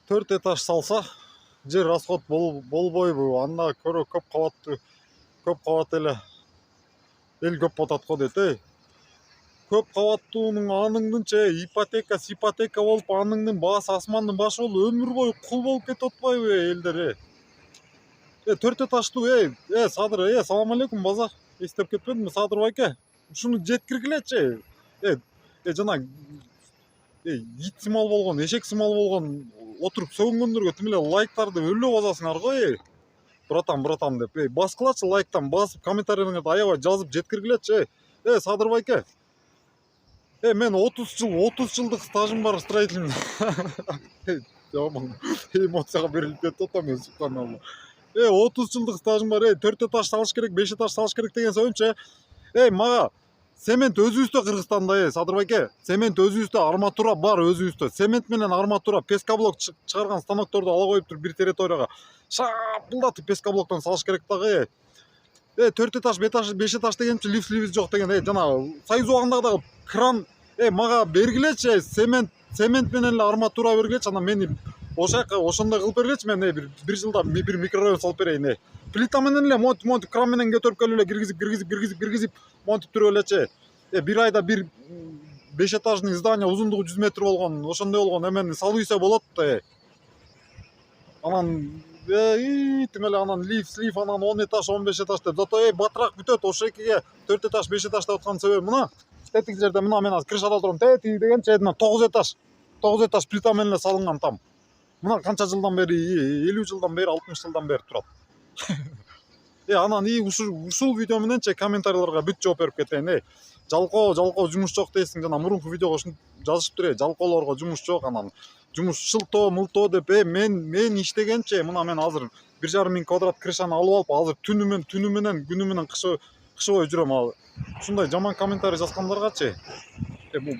4 этаж салса жер расход болбойбу. Анда көрө көп кабат эле эл көп болот го дейт. Көп кабаттуунун аныңдынча ипотека болуп, аныңдын баасы асмандын башы болуп, өмүр бою кул болуп кетип атпайбы элдер? 4 этаждуу Садыр, салам алейкум базар. Эстеп кетпедимби Садыр байке? Ушуну жеткиргилечи. Жана ит сымал болгон, эшек сымал болгон отуруп сөгүнгөндөргө тим эле лайктарды өлө басасыңар го. Братан деп. Баскылачы лайктан басып, комментарийлериңерди аябай жазып жеткиргилечи. Садыр байке. Мен 30 жылдык стажым бар строительный. Жаман эмоцияга берилип кетип атам мен, субханалла. 30 жылдык стажым бар. 4 этаж салыш керек, 5 этаж салыш керек деген сөзүнчө. Мага цемент өзүбүздө Кыргызстанда, Садыр байке. Цемент өзүбүздө, арматура бар өзүбүздө. Цемент менен арматура, пескоблок чыгарган станокторду ала коюптур бир территорияга. Шапылдатып пескоблоктон салыш керек дагы. 4 этаж, 5 этаж дегенче лифт жок деген. Жана Союз убагындагы кран мага бергилечи, цемент менен эле арматура бергилечи, анан мени ошондой кылып бергилечи, мен бир жылда бир микрорайон салып берейин. Плита менен эле монтип кран менен көтөрүп келип эле киргизип монтип туруп элечи. Бир айда бир 5 этажный здание узундугу 100 метр болгон, ошондой болгон эмени салып ийсе болот. Анан тим эле анан лифт анан 10 этаж, 15 этаж деп. Зато батыраак бүтөт. Ошо экиге 4 этаж, 5 этаж деп аткан себеби мына. Тетик жерде мына мен азыр крышада турам. Тети дегенче 9 этаж плита менен эле салынган там. Мына канча жылдан бери, 50 жылдан бери, 60 жылдан бери турат. Анан ушул видео мененче комментарийлерге бүт жооп берип кетейин. Жалкоо жумуш жок дейсиң, жана мурунку видеого ушинтип жазышыптыр. Жалкоолорго жумуш жок, анан жумуш шылтоо мылтоо деп. Мен иштегенче мына мен азыр 1,5 миң квадрат крышаны алып азыр түнү менен күнү менен кышы бою жүрөм. Ушундай жаман комментарий жазгандаргачы бул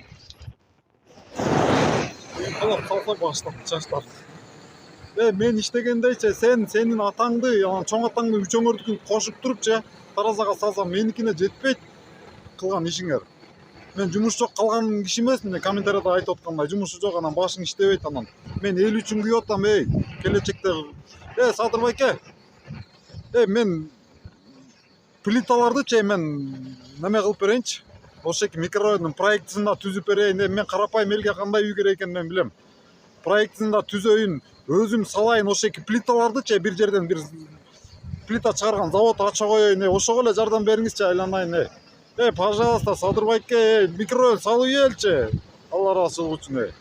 калса баштап жаштар. Мен иштегендейчи сенин атаңды, анан чоң атаңды үчөөңөрдүкүн кошуп турупчу таразага салсам меникине жетпейт кылган ишиңер. Мен жумуш жок калган киши эмесмин, комментарийде айтып аткандай. Жумушу жок, анан башың иштебейт, анан мен эл үчүн күйүп атам. Келечекте Садыр байке. Мен плиталардычы мен неме кылып берейинчи. Ошо микрорайондун проектисин да түзүп берейин. Мен карапайым элге кандай үй керек экенин мен билем. Проектисин да түзөйүн, өзүм салайын. Ошо плиталардычы бир жерден бир плита чыгарган завод ача коеюн. Ошого эле жардам бериңизчи, айланайын. Пожалуйста, Садыр байке, микрорайон салып ийелчи. Алла ыраазычылык үчүн.